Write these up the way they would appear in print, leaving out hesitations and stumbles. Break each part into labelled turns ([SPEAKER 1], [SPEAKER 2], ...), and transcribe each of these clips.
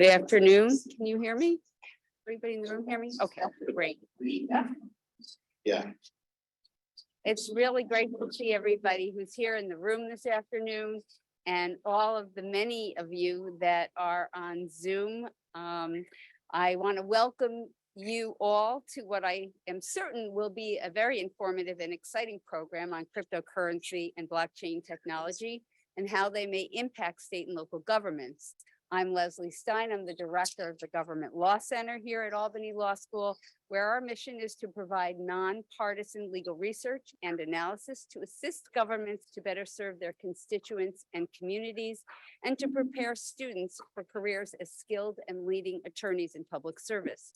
[SPEAKER 1] Good afternoon. Can you hear me? Everybody in the room hear me? Okay, great.
[SPEAKER 2] Yeah.
[SPEAKER 1] It's really great to see everybody who's here in the room this afternoon and all of the many of you that are on Zoom. I want to welcome you all to what I am certain will be a very informative and exciting program on cryptocurrency and blockchain technology and how they may impact state and local governments. I'm Leslie Stein. I'm the director of the Government Law Center here at Albany Law School, where our mission is to provide nonpartisan legal research and analysis to assist governments to better serve their constituents and communities, and to prepare students for careers as skilled and leading attorneys in public service.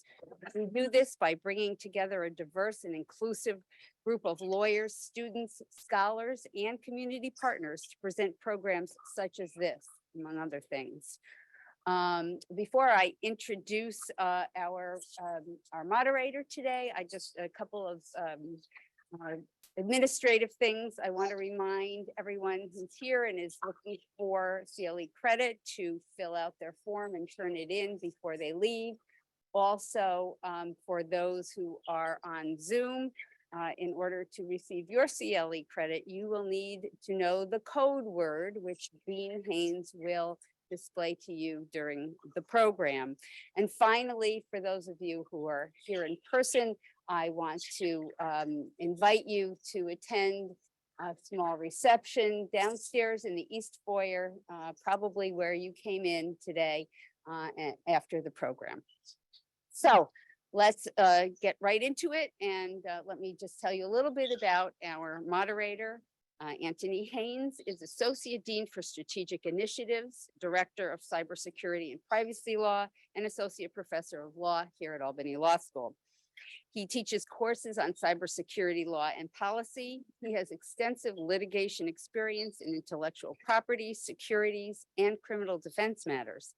[SPEAKER 1] We do this by bringing together a diverse and inclusive group of lawyers, students, scholars, and community partners to present programs such as this, among other things. Before I introduce our moderator today, a couple of administrative things. I want to remind everyone who's here and is looking for CLE credit to fill out their form and turn it in before they leave. Also, for those who are on Zoom, in order to receive your CLE credit, you will need to know the code word, which Dean Haynes will display to you during the program. And finally, for those of you who are here in person, I want to invite you to attend a small reception downstairs in the East Foyer, probably where you came in today after the program. So let's get right into it. And let me just tell you a little bit about our moderator. Antony Haynes is Associate Dean for Strategic Initiatives, Director of Cybersecurity and Privacy Law, and Associate Professor of Law here at Albany Law School. He teaches courses on cybersecurity law and policy. He has extensive litigation experience in intellectual property, securities, and criminal defense matters.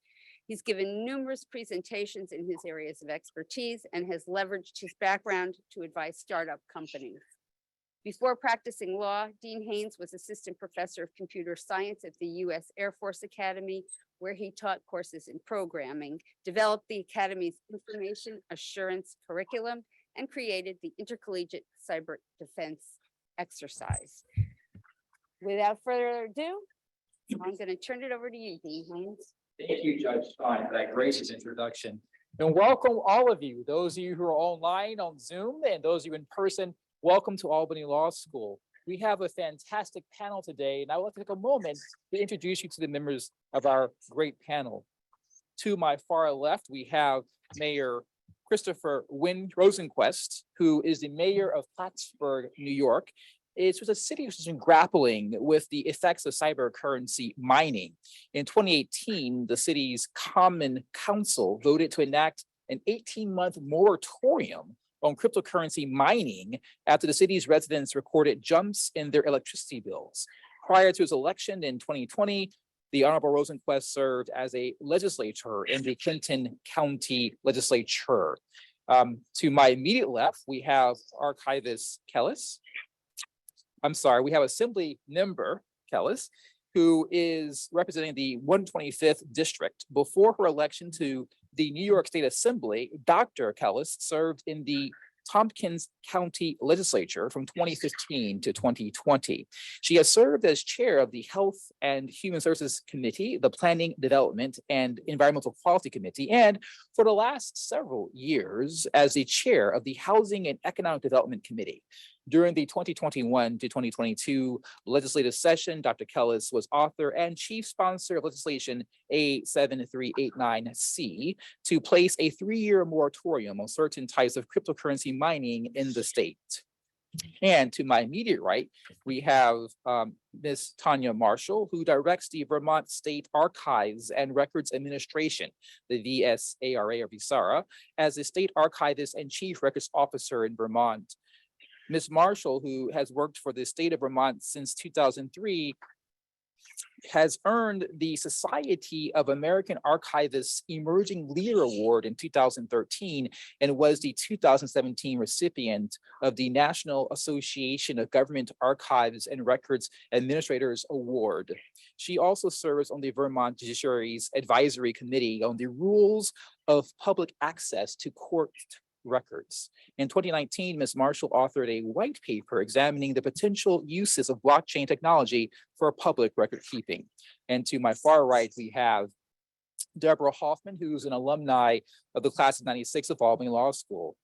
[SPEAKER 1] He's given numerous presentations in his areas of expertise and has leveraged his background to advise startup companies. Before practicing law, Dean Haynes was Assistant Professor of Computer Science at the U.S. Air Force Academy, where he taught courses in programming, developed the Academy's Information Assurance Curriculum, and created the Intercollegiate Cyber Defense Exercise. Without further ado, I'm going to turn it over to you, Dean Haynes.
[SPEAKER 3] Thank you, Judge Stein, for that gracious introduction. And welcome all of you, those of you who are online on Zoom and those of you in person. Welcome to Albany Law School. We have a fantastic panel today, and I want to take a moment to introduce you to the members of our great panel. To my far left, we have Mayor Christopher Rosenquest, who is the mayor of Plattsburgh, New York. It was a city which has been grappling with the effects of cybercurrency mining. In 2018, the city's Common Council voted to enact an 18-month moratorium on cryptocurrency mining after the city's residents recorded jumps in their electricity bills. Prior to his election in 2020, the Honorable Rosenquest served as a legislator in the Clinton County Legislature. To my immediate left, we have Archivist Kelles. We have Assembly Member Kelles, who is representing the 125th District. Before her election to the New York State Assembly, Dr. Kelles served in the Tompkins County Legislature from 2015 to 2020. She has served as chair of the Health and Human Services Committee, the Planning, Development, and Environmental Quality Committee, and for the last several years as the chair of the Housing and Economic Development Committee. During the 2021 to 2022 legislative session, Dr. Kelles was author and chief sponsor of legislation A7389C to place a 3-year moratorium on certain types of cryptocurrency mining in the state. And to my immediate right, we have Ms. Tanya Marshall, who directs the Vermont State Archives and Records Administration, the VSARA or VSARA, as the state archivist and chief records officer in Vermont. Ms. Marshall, who has worked for the state of Vermont since 2003, has earned the Society of American Archivists Emerging Leader Award in 2013 and was the 2017 recipient of the National Association of Government Archives and Records Administrators Award. She also serves on the Vermont Judiciary's Advisory Committee on the Rules of Public Access to Court Records. In 2019, Ms. Marshall authored a white paper examining the potential uses of blockchain technology for public record keeping. And to my far right, we have Deborah Hoffman, who's an alumni of the class of '96 of Albany Law School.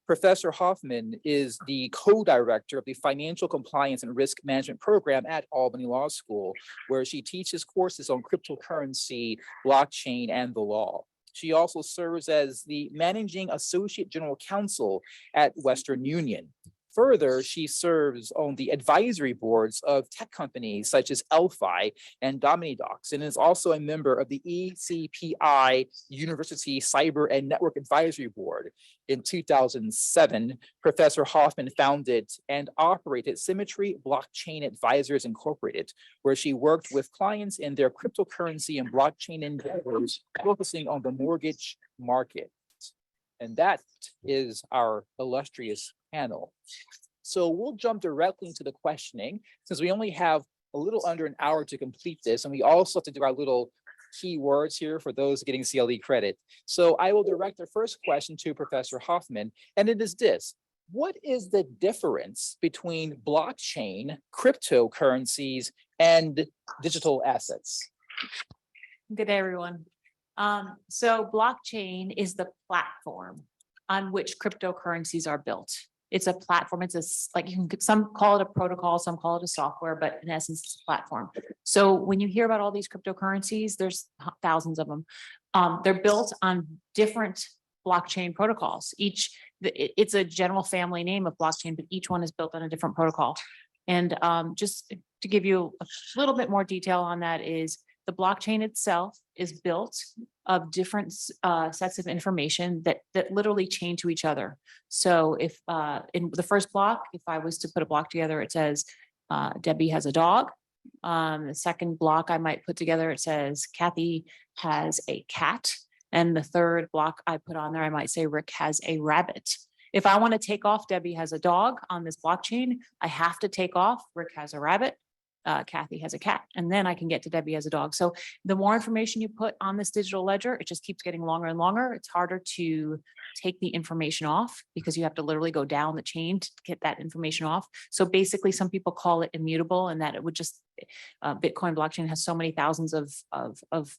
[SPEAKER 3] Professor Hoffman is the co-director of the Financial Compliance and Risk Management Program at Albany Law School, where she teaches courses on cryptocurrency, blockchain, and the law. She also serves as the Managing Associate General Counsel at Western Union. Further, she serves on the advisory boards of tech companies such as Elphi and Dominidocs, and is also a member of the ECPI University Cyber and Network Advisory Board. In 2007, Professor Hoffman founded and operated Symmetry Blockchain Advisors Incorporated, where she worked with clients in their cryptocurrency and blockchain endeavors, focusing on the mortgage market. And that is our illustrious panel. So we'll jump directly into the questioning, since we only have a little under an hour to complete this, and we also have to do our little keywords here for those getting CLE credit. So I will direct the first question to Professor Hoffman, and it is this: what is the difference between blockchain, cryptocurrencies, and digital assets?
[SPEAKER 4] Good day, everyone. So blockchain is the platform on which cryptocurrencies are built. It's a platform. It's like some call it a protocol, some call it a software, but in essence, it's a platform. So when you hear about all these cryptocurrencies, there's thousands of them. They're built on different blockchain protocols. It's a general family name of blockchain, but each one is built on a different protocol. And just to give you a little bit more detail on that is the blockchain itself is built of different sets of information that literally chain to each other. So if in the first block, if I was to put a block together, it says Debbie has a dog. The second block I might put together, it says Kathy has a cat. And the third block I put on there, I might say Rick has a rabbit. If I want to take off Debbie has a dog on this blockchain, I have to take off Rick has a rabbit. Kathy has a cat, and then I can get to Debbie has a dog. So the more information you put on this digital ledger, it just keeps getting longer and longer. It's harder to take the information off because you have to literally go down the chain to get that information off. So basically, some people call it immutable, and that it would just Bitcoin blockchain has so many thousands of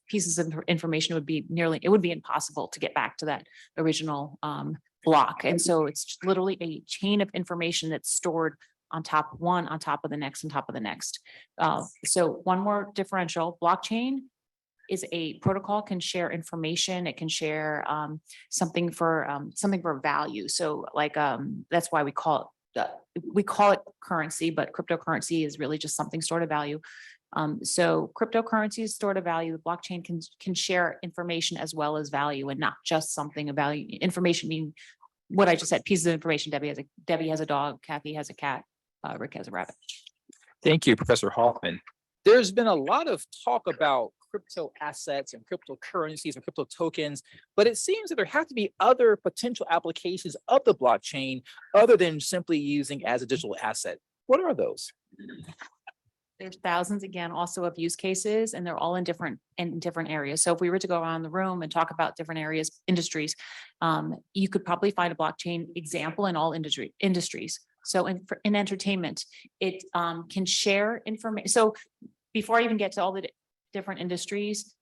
[SPEAKER 4] pieces of information. It would be impossible to get back to that original block. And so it's literally a chain of information that's stored on top of the next, on top of the next. So one more differential: blockchain is a protocol, can share information. It can share something for value. So like that's why we call it currency, but cryptocurrency is really just something stored of value. So cryptocurrency is stored of value. The blockchain can share information as well as value, and not just something of value. Information meaning what I just said: pieces of information. Debbie has a dog. Kathy has a cat. Rick has a rabbit.
[SPEAKER 3] Thank you, Professor Hoffman. There's been a lot of talk about crypto assets and cryptocurrencies and crypto tokens, but it seems that there have to be other potential applications of the blockchain other than simply using as a digital asset. What are those?
[SPEAKER 4] There's thousands again also of use cases, and they're all in different areas. So if we were to go around the room and talk about different areas, industries, you could probably find a blockchain example in all industries. So in entertainment, it can share information. So before I even get to all the different industries,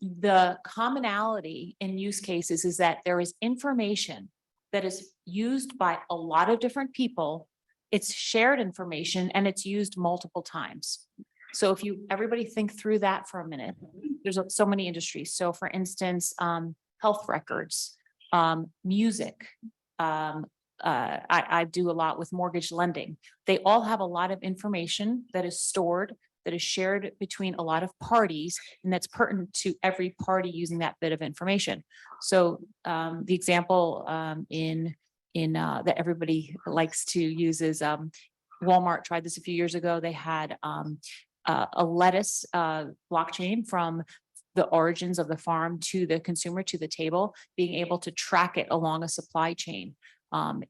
[SPEAKER 4] the commonality in use cases is that there is information that is used by a lot of different people. It's shared information and it's used multiple times. So if everybody think through that for a minute, there's so many industries. So for instance, health records, music, I do a lot with mortgage lending. They all have a lot of information that is stored, that is shared between a lot of parties, and that's pertinent to every party using that bit of information. So the example that everybody likes to use is Walmart tried this a few years ago. They had a lettuce blockchain from the origins of the farm to the consumer to the table, being able to track it along a supply chain.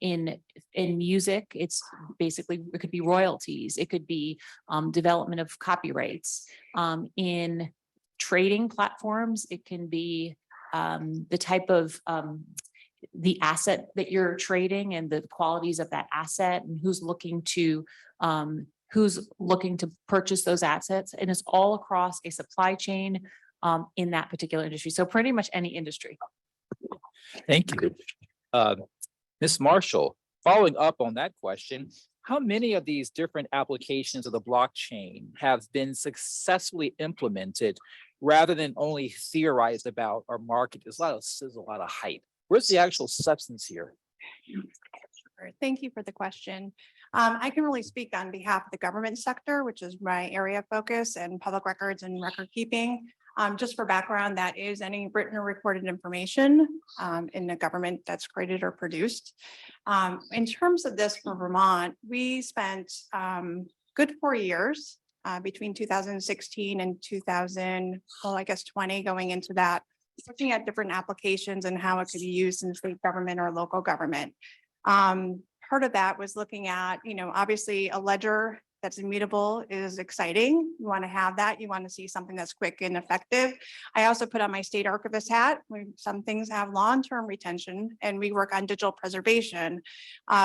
[SPEAKER 4] In music, it's basically, it could be royalties, it could be development of copyrights. In trading platforms, it can be the type of the asset that you're trading and the qualities of that asset and who's looking to purchase those assets. And it's all across a supply chain in that particular industry. So pretty much any industry.
[SPEAKER 3] Thank you. Ms. Marshall, following up on that question, how many of these different applications of the blockchain have been successfully implemented rather than only theorized about or marketed? There's a lot of hype. Where's the actual substance here?
[SPEAKER 5] Sure. Thank you for the question. I can really speak on behalf of the government sector, which is my area of focus, and public records and record keeping. Just for background, that is any written or recorded information in the government that's created or produced. In terms of this for Vermont, we spent good 4 years between 2016 and 2020 going into that, looking at different applications and how it could be used in state government or local government. Part of that was looking at, obviously a ledger that's immutable is exciting. You want to have that. You want to see something that's quick and effective. I also put on my state archivist hat. Some things have long-term retention and we work on digital preservation.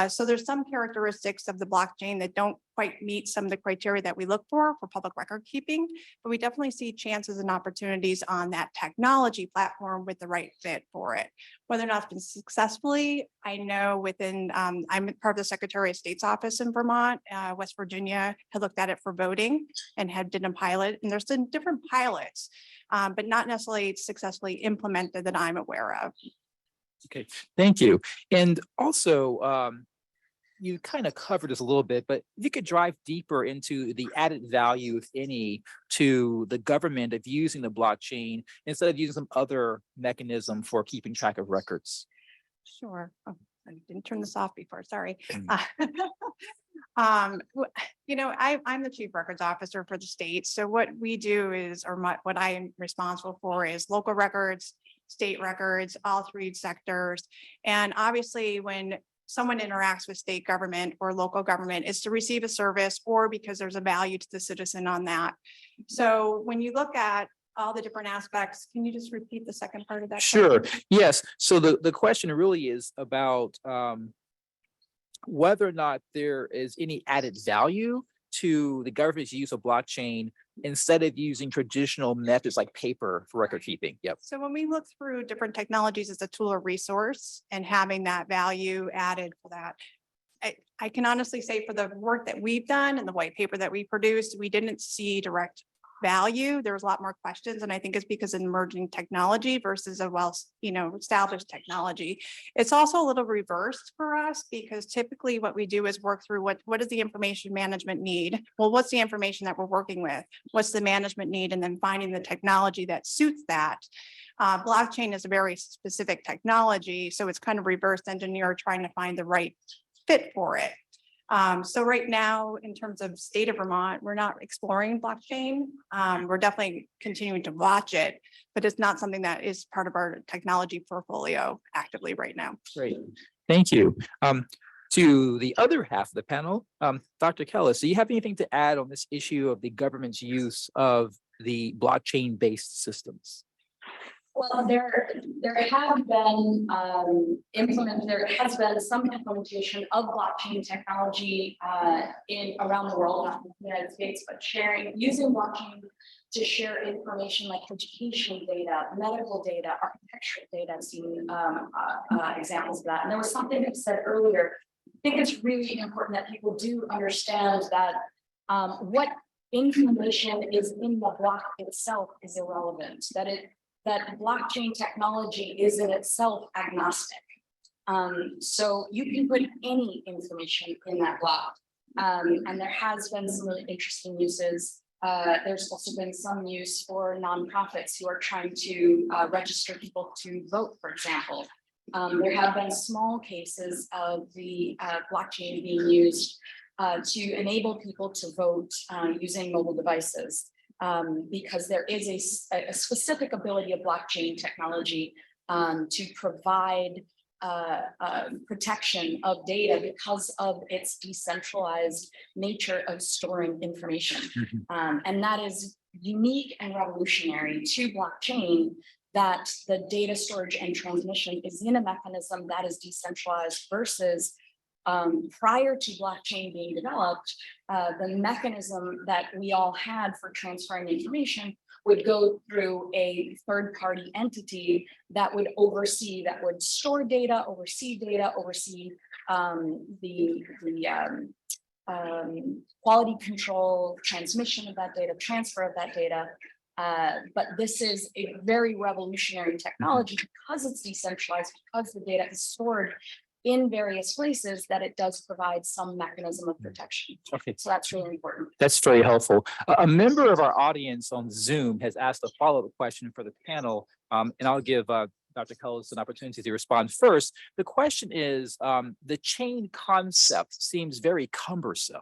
[SPEAKER 5] So there's some characteristics of the blockchain that don't quite meet some of the criteria that we look for public record keeping, but we definitely see chances and opportunities on that technology platform with the right fit for it. Whether or not it's been successfully, I know within, I'm part of the Secretary of State's office in Vermont. West Virginia had looked at it for voting and had done a pilot, and there's been different pilots, but not necessarily successfully implemented that I'm aware of.
[SPEAKER 3] Okay, thank you. And also, you kind of covered this a little bit, but if you could drive deeper into the added value, if any, to the government of using the blockchain instead of using some other mechanism for keeping track of records.
[SPEAKER 5] Sure. Oh, I didn't turn this off before, sorry. I'm the chief records officer for the state. So what we do is, what I am responsible for is local records, state records, all three sectors. And obviously when someone interacts with state government or local government, is to receive a service or because there's a value to the citizen on that. So when you look at all the different aspects, can you just repeat the second part of that?
[SPEAKER 3] Sure.
[SPEAKER 5] question?
[SPEAKER 3] Yes. So the question really is about whether or not there is any added value to the government's use of blockchain instead of using traditional methods like paper for record keeping. Yep.
[SPEAKER 5] So when we look through different technologies as a tool or resource and having that value added for that, I can honestly say for the work that we've done and the white paper that we produced, we didn't see direct value. There was a lot more questions, and I think it's because of emerging technology versus a established technology. It's also a little reversed for us because typically what we do is work through what does the information management need? Well, what's the information that we're working with? What's the management need? And then finding the technology that suits that. Blockchain is a very specific technology, so it's kind of reverse engineer trying to find the right fit for it. So right now, in terms of state of Vermont, we're not exploring blockchain. We're definitely continuing to watch it, but it's not something that is part of our technology portfolio actively right now.
[SPEAKER 3] Great. Thank you. To the other half of the panel, Dr. Kelles, do you have anything to add on this issue of the government's use of the blockchain-based systems?
[SPEAKER 6] Well, there have been there has been some implementation of blockchain technology around the world, not in the United States, but using blockchain to share information like education data, medical data, architectural data. I've seen examples of that. And there was something that said earlier. I think it's really important that people do understand that what information is in the block itself is irrelevant. That blockchain technology is in itself agnostic. So you can put any information in that block. And there has been some really interesting uses. There's also been some use for nonprofits who are trying to register people to vote, for example. There have been small cases of the blockchain being used to enable people to vote using mobile devices. Because there is a specific ability of blockchain technology to provide protection of data because of its decentralized nature of storing information. And that is unique and revolutionary to blockchain, that the data storage and transmission is in a mechanism that is decentralized versus prior to blockchain being developed, the mechanism that we all had for transferring information would go through a third-party entity that would oversee, that would store data, oversee the quality control, transmission of that data, transfer of that data. But this is a very revolutionary technology because it's decentralized, because the data is stored in various places, that it does provide some mechanism of protection.
[SPEAKER 3] Okay.
[SPEAKER 6] So that's really important.
[SPEAKER 3] That's very helpful. A member of our audience on Zoom has asked a follow-up question for the panel, and I'll give Dr. Kelles an opportunity to respond first. The question is, the chain concept seems very cumbersome.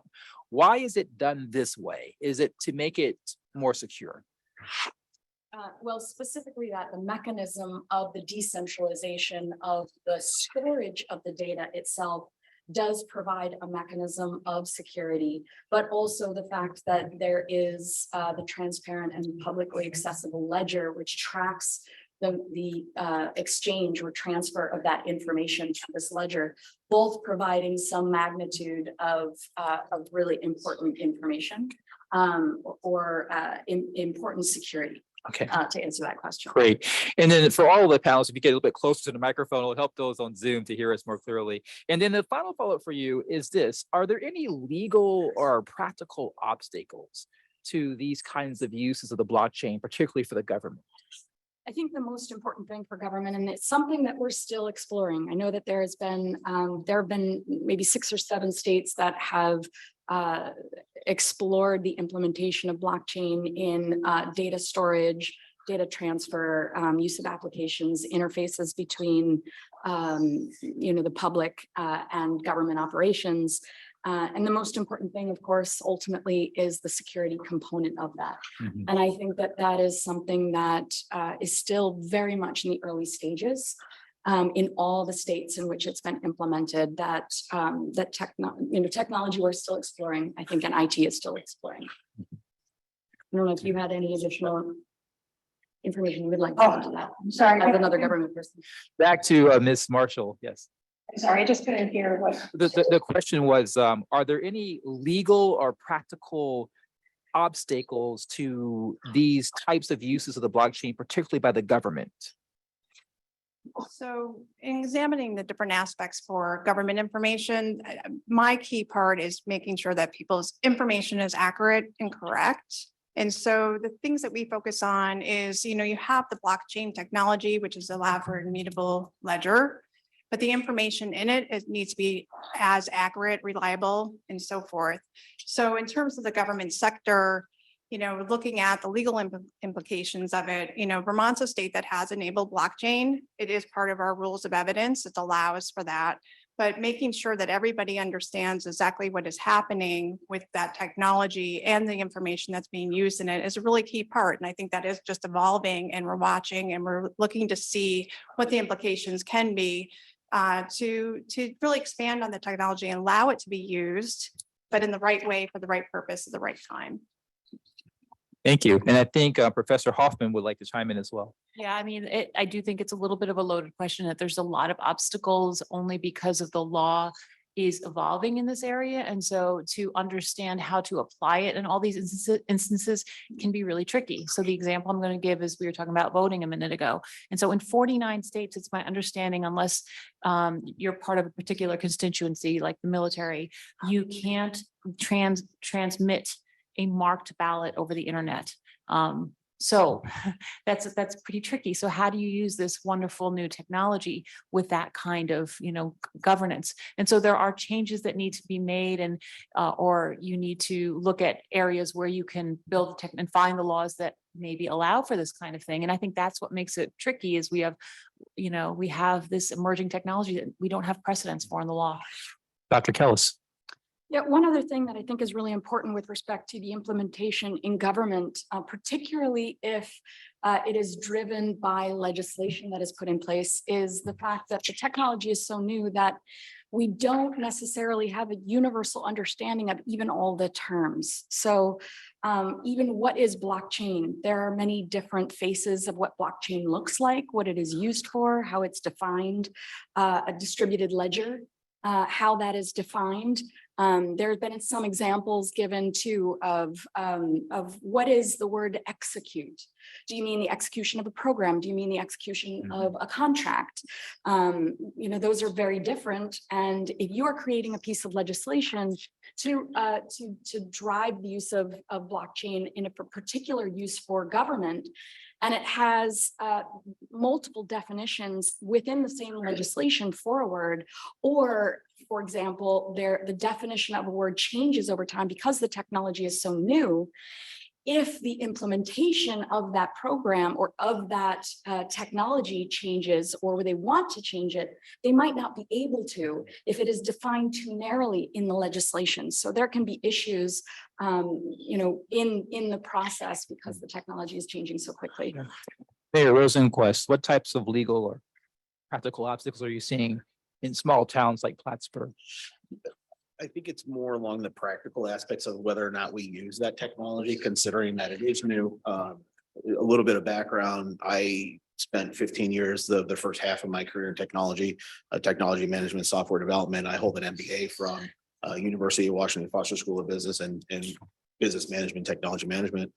[SPEAKER 3] Why is it done this way? Is it to make it more secure?
[SPEAKER 6] Well, specifically that the mechanism of the decentralization of the storage of the data itself does provide a mechanism of security, but also the fact that there is the transparent and publicly accessible ledger, which tracks the exchange or transfer of that information to this ledger, both providing some magnitude of really important information or important security.
[SPEAKER 3] Okay.
[SPEAKER 6] To answer that question.
[SPEAKER 3] Great. And then for all of the panelists, if you get a little bit closer to the microphone, it'll help those on Zoom to hear us more clearly. And then the final follow-up for you is this: are there any legal or practical obstacles to these kinds of uses of the blockchain, particularly for the government?
[SPEAKER 6] I think the most important thing for government, and it's something that we're still exploring. I know that there have been maybe 6 or 7 states that have explored the implementation of blockchain in data storage, data transfer, use of applications, interfaces between the public and government operations. And the most important thing, of course, ultimately is the security component of that. And I think that that is something that is still very much in the early stages in all the states in which it's been implemented, that technology we're still exploring, I think, and IT is still exploring. I don't know if you had any additional information you would like to add to that.
[SPEAKER 7] I'm sorry.
[SPEAKER 6] As another government person.
[SPEAKER 3] Back to Ms. Marshall. Yes.
[SPEAKER 7] I'm sorry, I just couldn't hear what.
[SPEAKER 3] The question was, are there any legal or practical obstacles to these types of uses of the blockchain, particularly by the government?
[SPEAKER 5] So in examining the different aspects for government information, my key part is making sure that people's information is accurate and correct. And so the things that we focus on is, you have the blockchain technology, which is allowed for immutable ledger, but the information in it needs to be as accurate, reliable, and so forth. So in terms of the government sector, looking at the legal implications of it, Vermont's a state that has enabled blockchain. It is part of our rules of evidence. It allows for that. But making sure that everybody understands exactly what is happening with that technology and the information that's being used in it is a really key part. And I think that is just evolving, and we're watching and we're looking to see what the implications can be to really expand on the technology and allow it to be used, but in the right way for the right purpose at the right time.
[SPEAKER 3] Thank you. And I think Professor Hoffman would like to chime in as well.
[SPEAKER 4] Yeah, I mean, I do think it's a little bit of a loaded question, that there's a lot of obstacles only because of the law is evolving in this area. And so to understand how to apply it in all these instances can be really tricky. So the example I'm going to give is, we were talking about voting a minute ago. And so in 49 states, it's my understanding, unless you're part of a particular constituency like the military, you can't transmit a marked ballot over the internet. So that's pretty tricky. So how do you use this wonderful new technology with that kind of, governance? And so there are changes that need to be made, and or you need to look at areas where you can build tech and find the laws that maybe allow for this kind of thing. And I think that's what makes it tricky, is we have this emerging technology that we don't have precedents for in the law.
[SPEAKER 3] Dr. Kelles.
[SPEAKER 6] Yeah, one other thing that I think is really important with respect to the implementation in government, particularly if it is driven by legislation that is put in place, is the fact that the technology is so new that we don't necessarily have a universal understanding of even all the terms. So even what is blockchain? There are many different faces of what blockchain looks like, what it is used for, how it's defined, a distributed ledger, how that is defined. There have been some examples given too of what is the word execute? Do you mean the execution of a program? Do you mean the execution of a contract? You know, those are very different. And if you are creating a piece of legislation to drive the use of blockchain in a particular use for government, and it has multiple definitions within the same legislation for a word, or for example, the definition of a word changes over time because the technology is so new. If the implementation of that program or of that technology changes, or they want to change it, they might not be able to if it is defined too narrowly in the legislation. So there can be issues, you know, in the process because the technology is changing so quickly.
[SPEAKER 3] Mayor Rosenquest, what types of legal or practical obstacles are you seeing in small towns like Plattsburgh?
[SPEAKER 2] I think it's more along the practical aspects of whether or not we use that technology, considering that it is new. A little bit of background, I spent 15 years, the first half of my career in technology management, software development. I hold an MBA from University of Washington Foster School of Business and Business Management, Technology Management.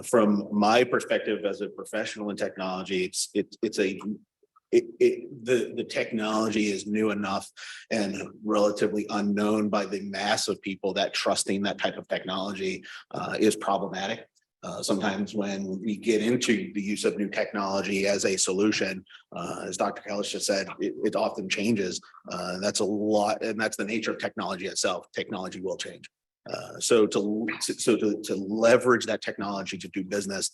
[SPEAKER 2] From my perspective as a professional in technology, the technology is new enough and relatively unknown by the mass of people that trusting that type of technology is problematic. Sometimes when we get into the use of new technology as a solution, as Dr. Kelles just said, it often changes. That's a lot, and that's the nature of technology itself. Technology will change. So to leverage that technology to do business,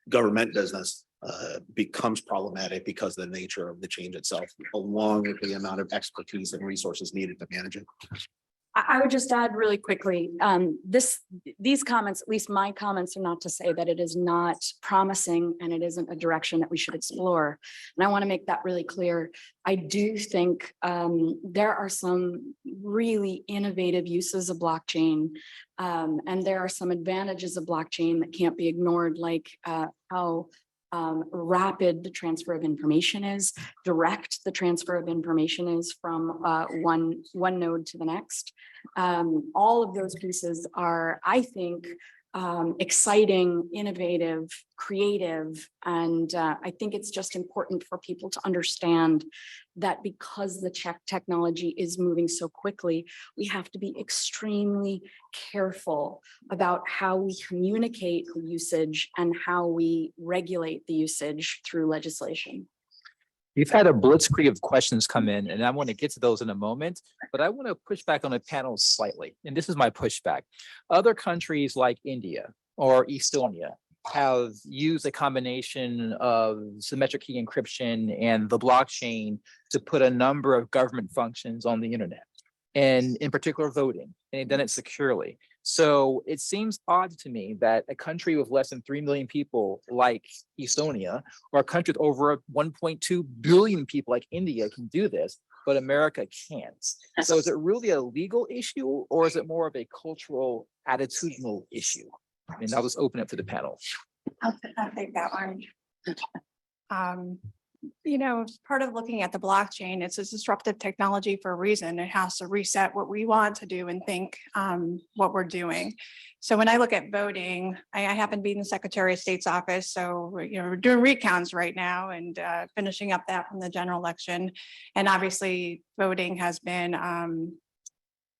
[SPEAKER 2] government business, becomes problematic because of the nature of the change itself, along with the amount of expertise and resources needed to manage it.
[SPEAKER 6] I would just add really quickly, these comments, at least my comments, are not to say that it is not promising and it isn't a direction that we should explore. And I want to make that really clear. I do think there are some really innovative uses of blockchain, and there are some advantages of blockchain that can't be ignored, like how rapid the transfer of information is, direct the transfer of information is from one node to the next. All of those pieces are, I think, exciting, innovative, creative, and I think it's just important for people to understand that because the technology is moving so quickly, we have to be extremely careful about how we communicate the usage and how we regulate the usage through legislation.
[SPEAKER 3] You've had a blitzkrieg of questions come in, and I want to get to those in a moment, but I want to push back on the panel slightly. And this is my pushback. Other countries like India or Estonia have used a combination of symmetric key encryption and the blockchain to put a number of government functions on the internet, and in particular voting, and they've done it securely. So it seems odd to me that a country with less than 3 million people like Estonia, or a country with over 1.2 billion people like India can do this, but America can't. So is it really a legal issue, or is it more of a cultural, attitudinal issue? I mean, I'll just open it to the panel.
[SPEAKER 5] I'll take that one. You know, part of looking at the blockchain, it's a disruptive technology for a reason. It has to reset what we want to do and think what we're doing. So when I look at voting, I happen to be in the Secretary of State's office. So, you know, we're doing recounts right now and finishing up that from the general election. And obviously voting has been,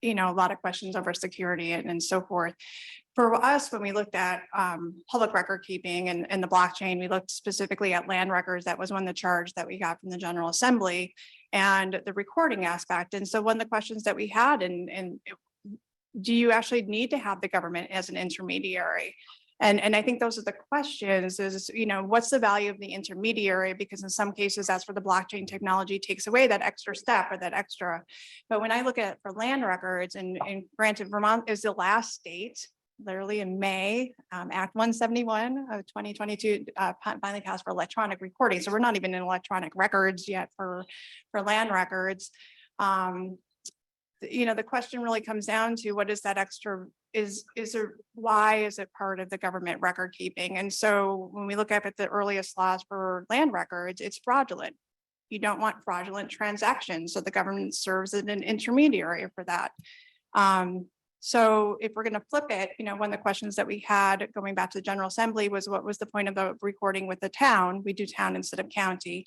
[SPEAKER 5] you know, a lot of questions over security and so forth. For us, when we looked at public record keeping and the blockchain, we looked specifically at land records. That was one of the charge that we got from the General Assembly, and the recording aspect. And so one of the questions that we had, and do you actually need to have the government as an intermediary? And I think those are the questions is, what's the value of the intermediary? Because in some cases, that's where the blockchain technology takes away that extra step or that extra. But when I look at for land records and granted, Vermont is the last state, literally in May, Act 171 of 2022 finally passed for electronic recording. So we're not even in electronic records yet for land records. The question really comes down to what is that extra why is it part of the government record keeping? And so when we look up at the earliest laws for land records, it's fraudulent. You don't want fraudulent transactions. So the government serves as an intermediary for that. So if we're going to flip it, one of the questions that we had going back to the General Assembly was what was the point of the recording with the town? We do town instead of county.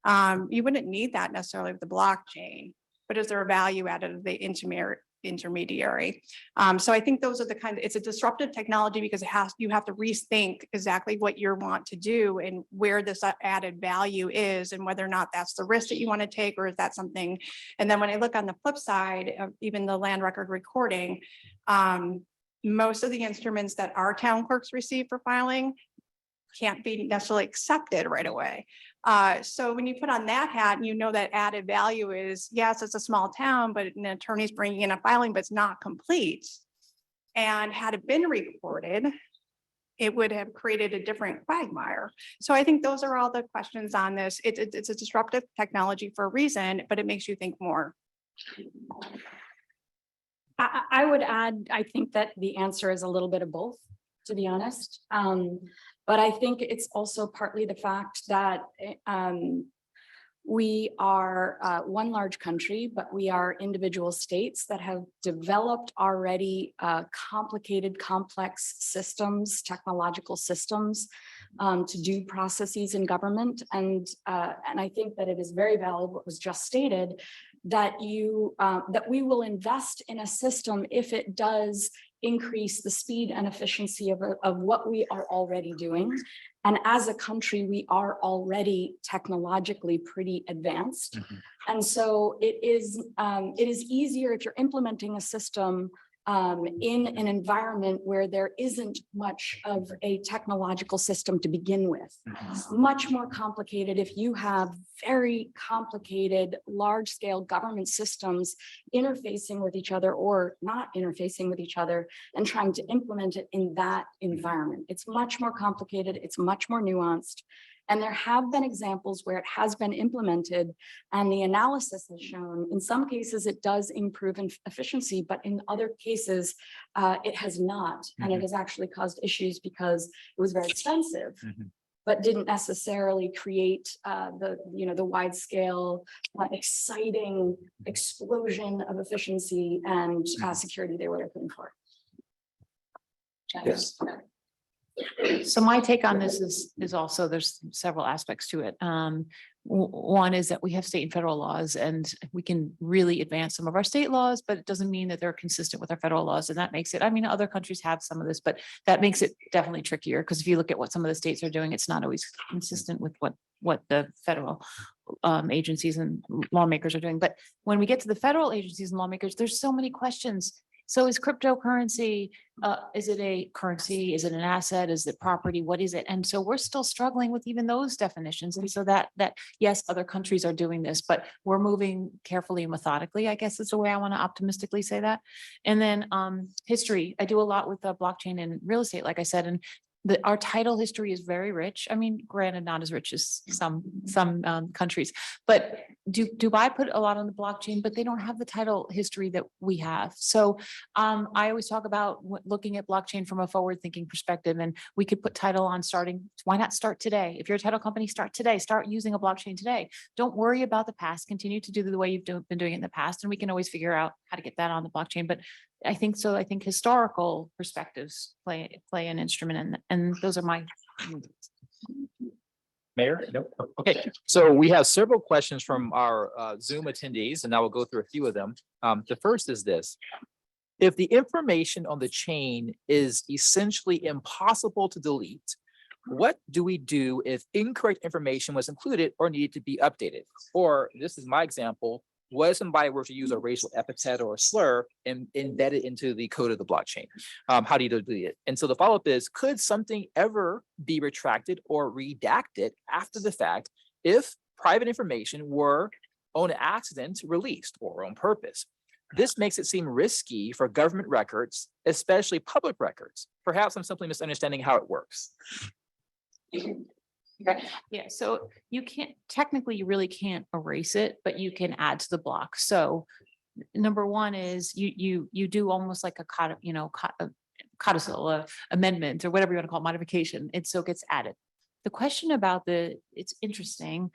[SPEAKER 5] You wouldn't need that necessarily with the blockchain, but is there a value added of the intermediary? So I think those are it's a disruptive technology because you have to rethink exactly what you want to do and where this added value is and whether or not that's the risk that you want to take or is that something. And then when I look on the flip side of even the land record recording, most of the instruments that our town clerks receive for filing can't be necessarily accepted right away. So when you put on that hat and that added value is, yes, it's a small town, but an attorney's bringing in a filing, but it's not complete. And had it been recorded, it would have created a different quagmire. So I think those are all the questions on this. It's a disruptive technology for a reason, but it makes you think more.
[SPEAKER 6] I would add, I think that the answer is a little bit of both, to be honest. But I think it's also partly the fact that we are one large country, but we are individual states that have developed already complicated, complex systems, technological systems to do processes in government. And I think that it is very valid what was just stated, that that we will invest in a system if it does increase the speed and efficiency of what we are already doing. And as a country, we are already technologically pretty advanced.
[SPEAKER 3] Mhm.
[SPEAKER 6] And so it is easier if you're implementing a system in an environment where there isn't much of a technological system to begin with. Much more complicated if you have very complicated, large-scale government systems interfacing with each other or not interfacing with each other and trying to implement it in that environment. It's much more complicated, it's much more nuanced. And there have been examples where it has been implemented and the analysis has shown in some cases it does improve in efficiency, but in other cases it has not. And it has actually caused issues because it was very expensive, but didn't necessarily create the wide scale, exciting explosion of efficiency and security they were looking for.
[SPEAKER 2] Yes.
[SPEAKER 4] So my take on this is also, there's several aspects to it. One is that we have state and federal laws and we can really advance some of our state laws, but it doesn't mean that they're consistent with our federal laws. And that makes it, other countries have some of this, but that makes it definitely trickier. Because if you look at what some of the states are doing, it's not always consistent with what the federal agencies and lawmakers are doing. But when we get to the federal agencies and lawmakers, there's so many questions. So is cryptocurrency, is it a currency? Is it an asset? Is it property? What is it? And so we're still struggling with even those definitions. And so that yes, other countries are doing this, but we're moving carefully and methodically, I guess is the way I want to optimistically say that. And then history, I do a lot with blockchain and real estate, like I said, and our title history is very rich. Granted, not as rich as some countries, but Dubai put a lot on the blockchain, but they don't have the title history that we have. So I always talk about looking at blockchain from a forward-thinking perspective, and we could put title on starting. Why not start today? If you're a title company, start today. Start using a blockchain today. Don't worry about the past. Continue to do the way you've been doing it in the past, and we can always figure out how to get that on the blockchain. But I think so. I think historical perspectives play an instrument, and those are my.
[SPEAKER 3] Mayor? Nope. Okay, so we have several questions from our Zoom attendees, and I will go through a few of them. The first is this: if the information on the chain is essentially impossible to delete, what do we do if incorrect information was included or needed to be updated? Or this is my example: What if somebody were to use a racial epithet or a slur and embed it into the code of the blockchain? How do you delete it? And so the follow-up is, could something ever be retracted or redacted after the fact if private information were on accident released or on purpose? This makes it seem risky for government records, especially public records. Perhaps I'm simply misunderstanding how it works.
[SPEAKER 4] Yeah, so you can't, technically, you really can't erase it, but you can add to the block. So number one is you do almost like a codicil amendment or whatever you want to call it, modification. And so it gets added. The question about it's interesting.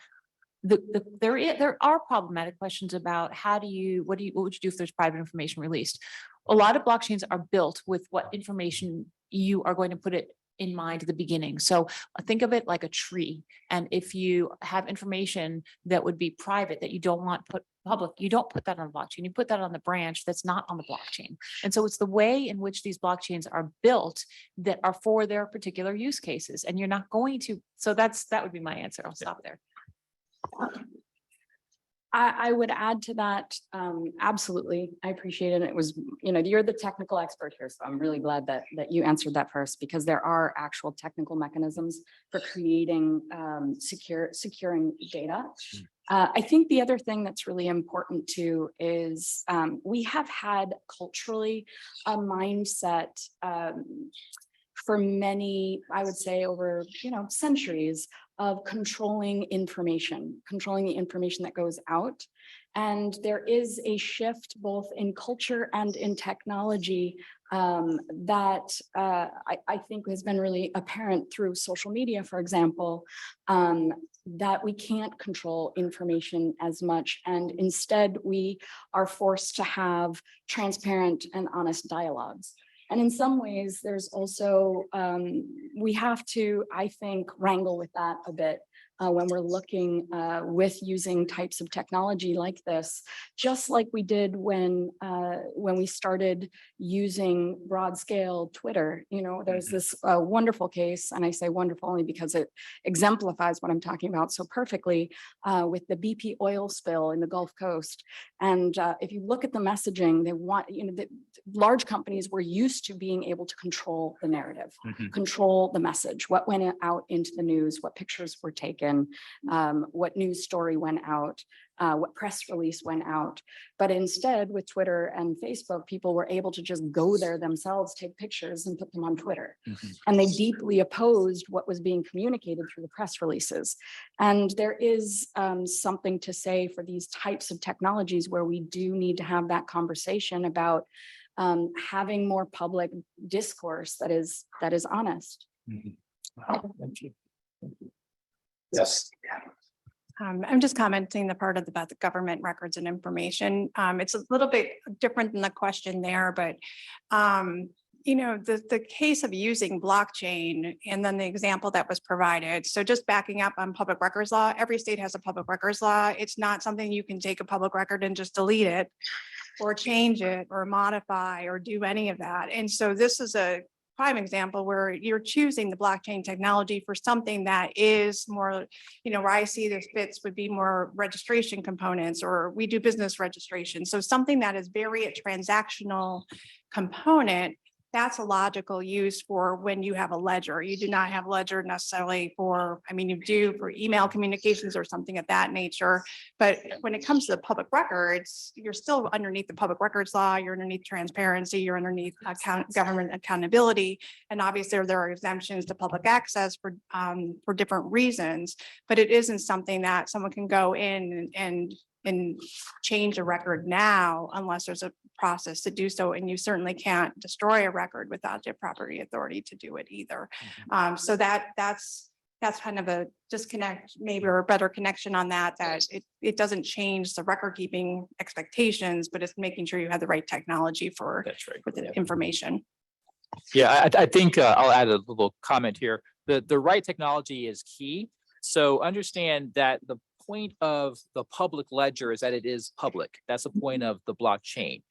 [SPEAKER 4] There are problematic questions about what would you do if there's private information released? A lot of blockchains are built with what information you are going to put it in mind at the beginning. So think of it like a tree. And if you have information that would be private that you don't want put public, you don't put that on the blockchain, you put that on the branch that's not on the blockchain. And so it's the way in which these blockchains are built that are for their particular use cases. And you're not going to, so that would be my answer. I'll stop there.
[SPEAKER 6] I would add to that, absolutely. I appreciate it. It was, you're the technical expert here, so I'm really glad that you answered that first, because there are actual technical mechanisms for creating securing data. I think the other thing that's really important too is we have had culturally a mindset for many, I would say over, centuries of controlling the information that goes out. And there is a shift both in culture and in technology that I think has been really apparent through social media, for example, that we can't control information as much. And instead we are forced to have transparent and honest dialogues. And in some ways, there's also, we have to, I think, wrangle with that a bit when we're looking with using types of technology like this, just like we did when we started using broad scale Twitter. There's this wonderful case, and I say wonderful only because it exemplifies what I'm talking about so perfectly, with the BP oil spill in the Gulf Coast. And if you look at the messaging, they want, the large companies were used to being able to control the narrative, control the message, what went out into the news, what pictures were taken, what news story went out, what press release went out. But instead, with Twitter and Facebook, people were able to just go there themselves, take pictures and put them on Twitter. And they deeply opposed what was being communicated through the press releases. And there is something to say for these types of technologies where we do need to have that conversation about having more public discourse that is honest.
[SPEAKER 3] Thank you.
[SPEAKER 2] Yes.
[SPEAKER 5] I'm just commenting the part about the government records and information. It's a little bit different than the question there, but the case of using blockchain and then the example that was provided. So just backing up on public records law, every state has a public records law. It's not something you can take a public record and just delete it or change it or modify or do any of that. And so this is a prime example where you're choosing the blockchain technology for something that is more, where I see this fits would be more registration components, or we do business registration. So something that is very a transactional component, that's a logical use for when you have a ledger. You do not have ledger necessarily for, you do for email communications or something of that nature. But when it comes to the public records, you're still underneath the public records law, you're underneath transparency, you're underneath government accountability. And obviously there are exemptions to public access for different reasons, but it isn't something that someone can go in and change a record now unless there's a process to do so. And you certainly can't destroy a record without the property authority to do it either. So that's kind of a disconnect, maybe, or a better connection on that it doesn't change the record keeping expectations, but it's making sure you have the right technology for the information.
[SPEAKER 3] Yeah, I think I'll add a little comment here. The right technology is key. So understand that the point of the public ledger is that it is public. That's the point of the blockchain.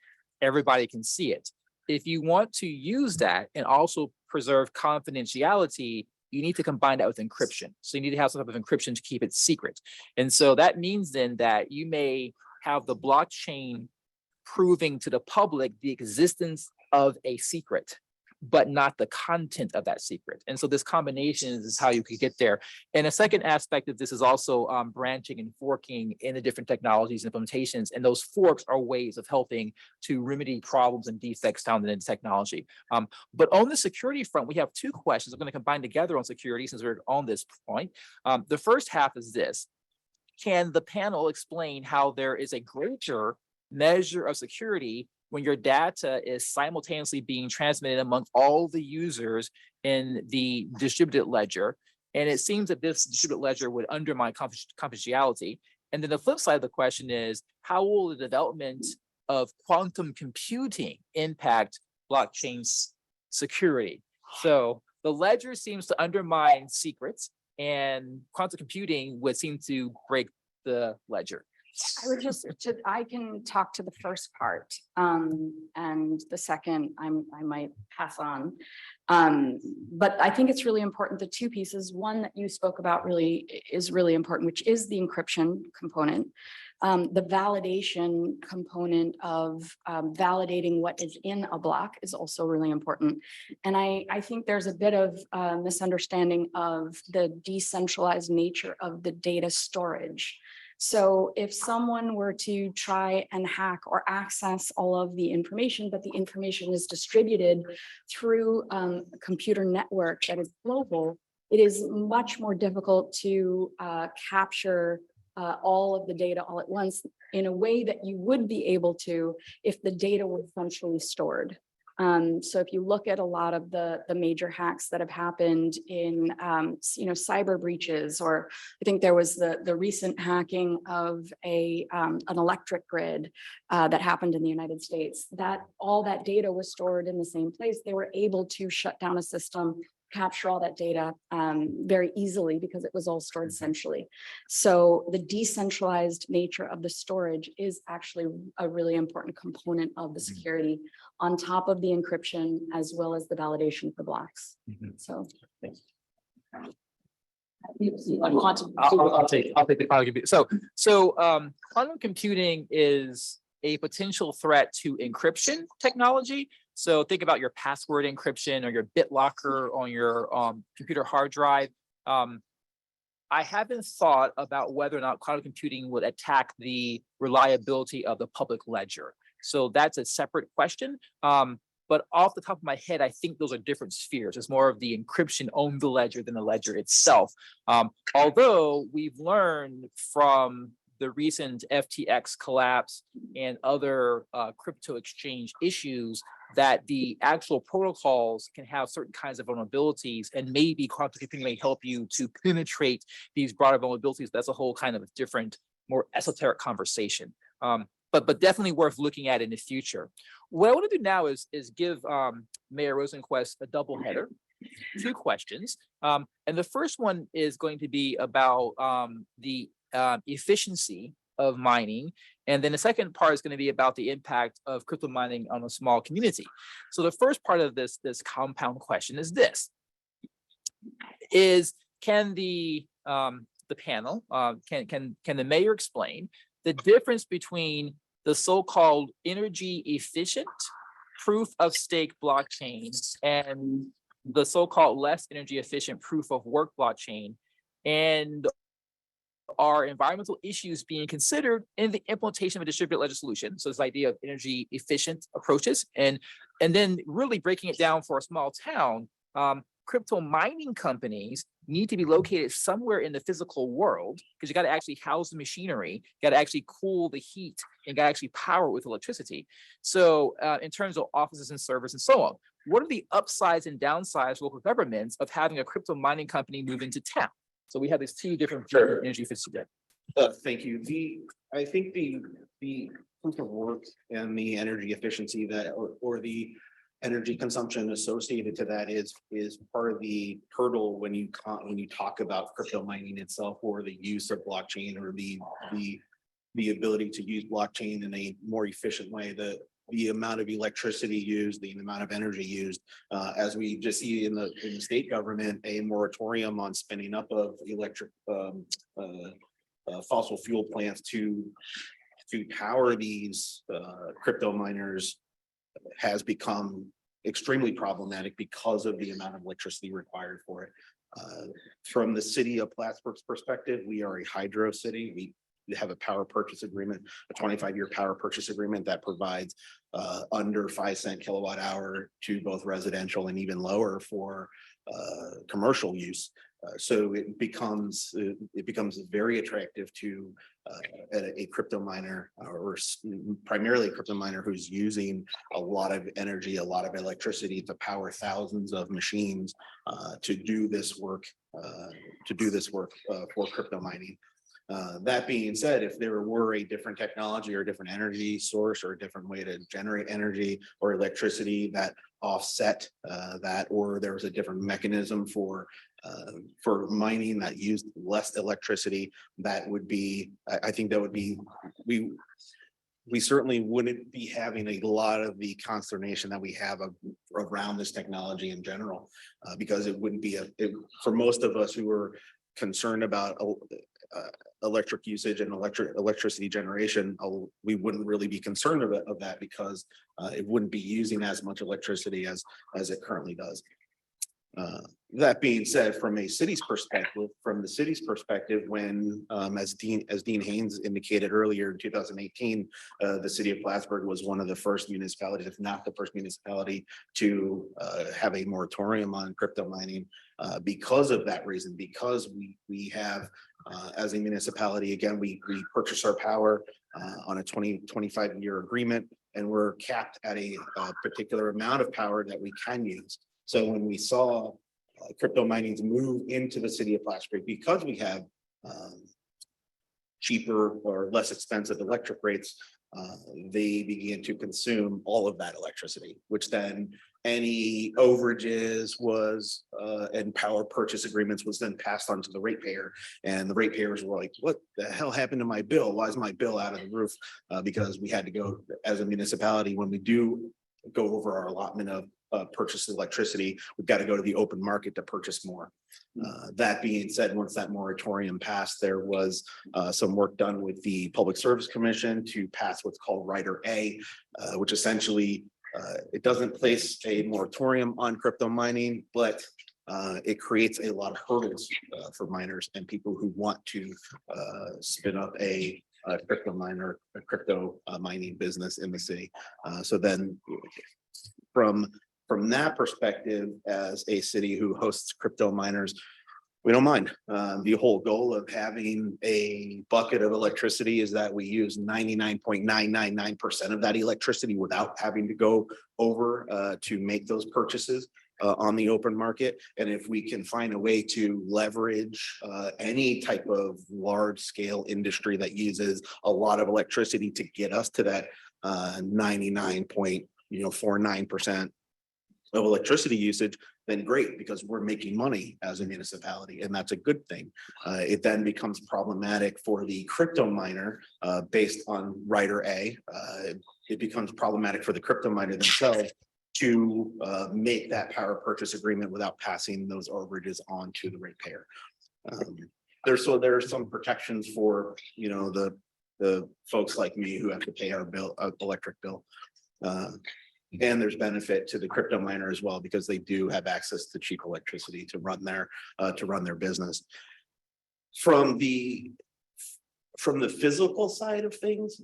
[SPEAKER 3] Everybody can see it. If you want to use that and also preserve confidentiality, you need to combine that with encryption. So you need to have some type of encryption to keep it secret. And so that means then that you may have the blockchain proving to the public the existence of a secret, but not the content of that secret. And so this combination is how you could get there. And a second aspect of this is also branching and forking in the different technologies and implementations. And those forks are ways of helping to remedy problems and defects found in the technology. But on the security front, we have two questions I'm going to combine together on security since we're on this point. The first half is this: can the panel explain how there is a greater measure of security when your data is simultaneously being transmitted among all the users in the distributed ledger? And it seems that this distributed ledger would undermine confidentiality. And then the flip side of the question is, how will the development of quantum computing impact blockchain security? So the ledger seems to undermine secrets, and quantum computing would seem to break the ledger.
[SPEAKER 6] I would I can talk to the first part, and the second I might pass on. But I think it's really important, the two pieces, one that you spoke about is really important, which is the encryption component. The validation component of validating what is in a block is also really important. And I think there's a bit of misunderstanding of the decentralized nature of the data storage. So if someone were to try and hack or access all of the information, but the information is distributed through a computer network that is global, it is much more difficult to capture all of the data all at once in a way that you would be able to if the data were centrally stored. So if you look at a lot of the major hacks that have happened in, cyber breaches, or I think there was the recent hacking of an electric grid that happened in the United States, that all that data was stored in the same place. They were able to shut down a system, capture all that data very easily because it was all stored centrally. So the decentralized nature of the storage is actually a really important component of the security on top of the encryption as well as the validation for blocks. So.
[SPEAKER 3] I'll take the quantum computing. So quantum computing is a potential threat to encryption technology. So think about your password encryption or your BitLocker on your computer hard drive. I haven't thought about whether or not quantum computing would attack the reliability of the public ledger. So that's a separate question. But off the top of my head, I think those are different spheres. It's more of the encryption on the ledger than the ledger itself. Although we've learned from the recent FTX collapse and other crypto exchange issues that the actual protocols can have certain kinds of vulnerabilities, and maybe quantum computing may help you to penetrate these broader vulnerabilities. That's a whole kind of a different, more esoteric conversation. But definitely worth looking at in the future. What I want to do now is give Mayor Rosenquest a double header, 2 questions. And the first one is going to be about the efficiency of mining. And then the second part is going to be about the impact of crypto mining on a small community. So the first part of this compound question is this: can the panel, can the mayor explain the difference between the so-called energy efficient proof of stake blockchain and the so-called less energy efficient proof of work blockchain, and are environmental issues being considered in the implementation of a distributed ledger solution? So this idea of energy efficient approaches, and then really breaking it down for a small town, crypto mining companies need to be located somewhere in the physical world, because you got to actually house the machinery, got to actually cool the heat, and got to actually power it with electricity. So in terms of offices and servers and so on, what are the upsides and downsides for local governments of having a crypto mining company move into town? So we have these 2 different energy efficiency.
[SPEAKER 2] Thank you. I think the proof of work and the energy efficiency that, or the energy consumption associated to that is part of the hurdle when you talk about crypto mining itself, or the use of blockchain, or the ability to use blockchain in a more efficient way. The amount of electricity used, the amount of energy used, as we just see in the state government, a moratorium on spinning up of electric fossil fuel plants to to power these crypto miners has become extremely problematic because of the amount of electricity required for it. From the city of Plattsburgh's perspective, we are a hydro city. We have a power purchase agreement, a 25-year power purchase agreement that provides under 5 cent kilowatt hour to both residential and even lower for commercial use. So it becomes very attractive to a crypto miner or primarily a crypto miner who's using a lot of energy, a lot of electricity to power thousands of machines to do this work for crypto mining. That being said, if there were a different technology or a different energy source or a different way to generate energy or electricity that offset that, or there was a different mechanism for mining that used less electricity, that would be, I think that would be, we certainly wouldn't be having a lot of the consternation that we have around this technology in general, because it wouldn't be for most of us who are concerned about electric usage and electricity generation, we wouldn't really be concerned of that because it wouldn't be using as much electricity as it currently does. That being said, from the city's perspective, when as Dean Haynes indicated earlier in 2018, the city of Plattsburgh was one of the first municipalities, if not the first municipality, to have a moratorium on crypto mining. Because of that reason, because we have as a municipality, again, we purchase our power on a 25-year agreement, and we're capped at a particular amount of power that we can use. So when we saw crypto mining's move into the city of Plattsburgh, because we have cheaper or less expensive electric rates, they began to consume all of that electricity, which then any overages and power purchase agreements was then passed on to the ratepayer, and the ratepayers were like, what the hell happened to my bill? Why is my bill out of the roof? Because we had to go as a municipality, when we do go over our allotment of purchased electricity, we've got to go to the open market to purchase more. That being said, once that moratorium passed, there was some work done with the Public Service Commission to pass what's called Rider A, which essentially it doesn't place a moratorium on crypto mining, but it creates a lot of hurdles for miners and people who want to spin up a crypto mining business in the city. So then from that perspective, as a city who hosts crypto miners, we don't mind. The whole goal of having a bucket of electricity is that we use 99.999% of that electricity without having to go over to make those purchases on the open market. And if we can find a way to leverage any type of large scale industry that uses a lot of electricity to get us to that 99.49% of electricity usage, then great, because we're making money as a municipality, and that's a good thing. It then becomes problematic for the crypto miner based on Rider A. It becomes problematic for the crypto miner themselves to make that power purchase agreement without passing those overages on to the ratepayer. There are some protections for the folks like me who have to pay our electric bill. And there's benefit to the crypto miner as well, because they do have access to cheap electricity to run their business. From the physical side of things,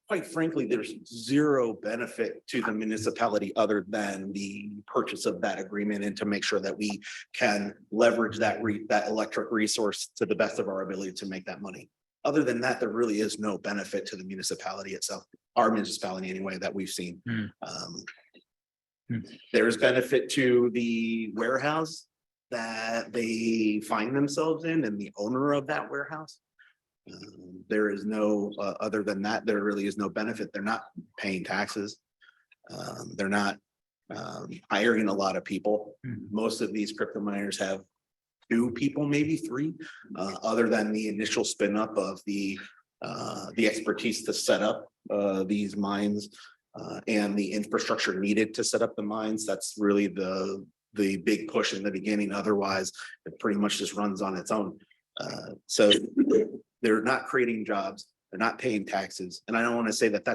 [SPEAKER 2] quite frankly, there's zero benefit to the municipality other than the purchase of that agreement, and to make sure that we can leverage that electric resource to the best of our ability to make that money. Other than that, there really is no benefit to the municipality itself, our municipality anyway, that we've seen. There's benefit to the warehouse that they find themselves in and the owner of that warehouse. There is no, other than that, there really is no benefit. They're not paying taxes. They're not hiring a lot of people. Most of these crypto miners have 2 people, maybe 3, other than the initial spin up of the expertise to set up these mines and the infrastructure needed to set up the mines. That's really the big push in the beginning. Otherwise, it pretty much just runs on its own. So they're not creating jobs. they're not paying taxes. And I don't want to say that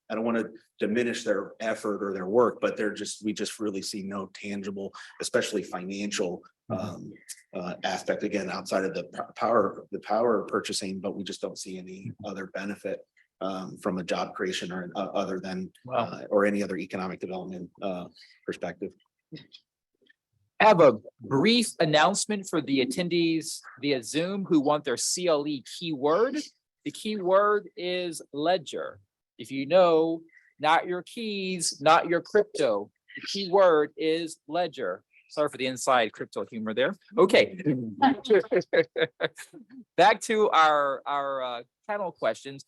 [SPEAKER 2] I don't want to diminish their effort or their work, but we just really see no tangible, especially financial aspect, again, outside of the power of purchasing, but we just don't see any other benefit from a job creation or other than or any other economic development perspective.
[SPEAKER 3] I have a brief announcement for the attendees via Zoom who want their CLE keyword. The keyword is ledger. If you know, not your keys, not your crypto, the keyword is ledger. Sorry for the inside crypto humor there. Okay. Back to our panel questions.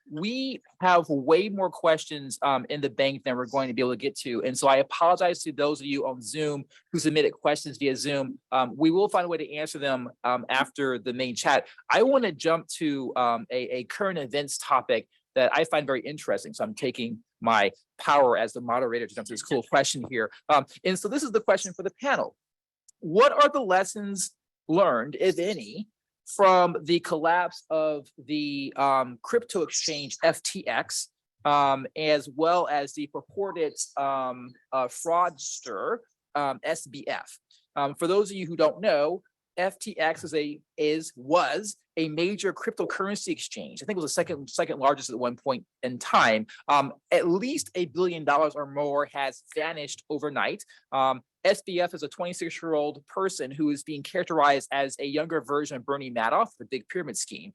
[SPEAKER 3] We have way more questions in the bank than we're going to be able to get to. And so I apologize to those of you on Zoom who submitted questions via Zoom. We will find a way to answer them after the main chat. I want to jump to a current events topic that I find very interesting. So I'm taking my power as the moderator to jump to this cool question here. And so this is the question for the panel. What are the lessons learned, if any, from the collapse of the crypto exchange FTX, as well as the purported fraudster SBF? For those of you who don't know, FTX was a major cryptocurrency exchange. I think it was the second largest at one point in time. At least $1 billion or more has vanished overnight. SBF is a 26-year-old person who is being characterized as a younger version of Bernie Madoff, the big pyramid scheme.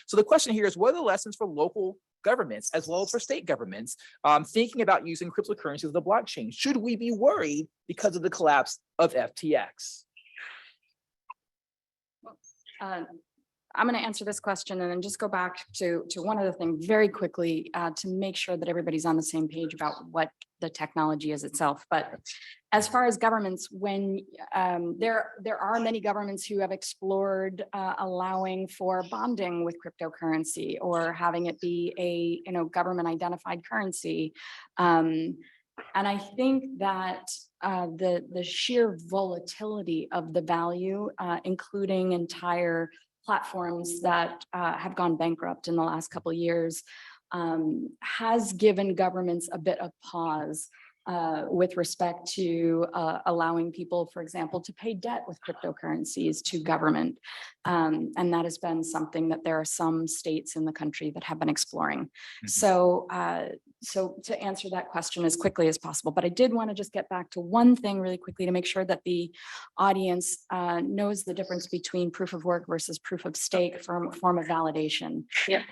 [SPEAKER 3] So the question here is, what are the lessons for local governments as well as for state governments thinking about using cryptocurrency as the blockchain? Should we be worried because of the collapse of FTX?
[SPEAKER 6] I'm going to answer this question and then just go back to one other thing very quickly to make sure that everybody's on the same page about what the technology is itself. But as far as governments, when there are many governments who have explored allowing for bonding with cryptocurrency or having it be a government identified currency. And I think that the sheer volatility of the value, including entire platforms that have gone bankrupt in the last couple of years, has given governments a bit of pause with respect to allowing people, for example, to pay debt with cryptocurrencies to government. And that has been something that there are some states in the country that have been exploring. Mm-hmm. So to answer that question as quickly as possible, but I did want to just get back to one thing really quickly to make sure that the audience knows the difference between proof of work versus proof of stake form of validation. Yeah.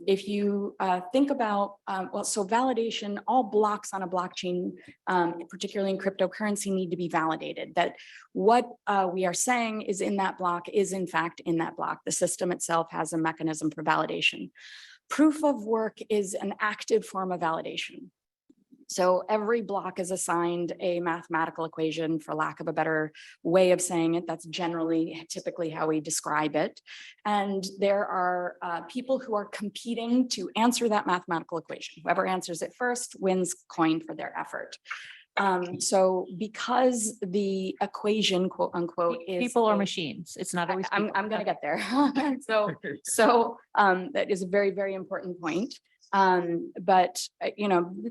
[SPEAKER 6] If you think about, so validation, all blocks on a blockchain, particularly in cryptocurrency, need to be validated. That what we are saying is in that block is in fact in that block. The system itself has a mechanism for validation. Proof of work is an active form of validation. So every block is assigned a mathematical equation, for lack of a better way of saying it. That's typically how we describe it. And there are people who are competing to answer that mathematical equation. Whoever answers it first wins coin for their effort. So because the equation, quote unquote, is
[SPEAKER 4] people or machines. It's not always people.
[SPEAKER 6] I'm going to get there. so that is a very, very important point. But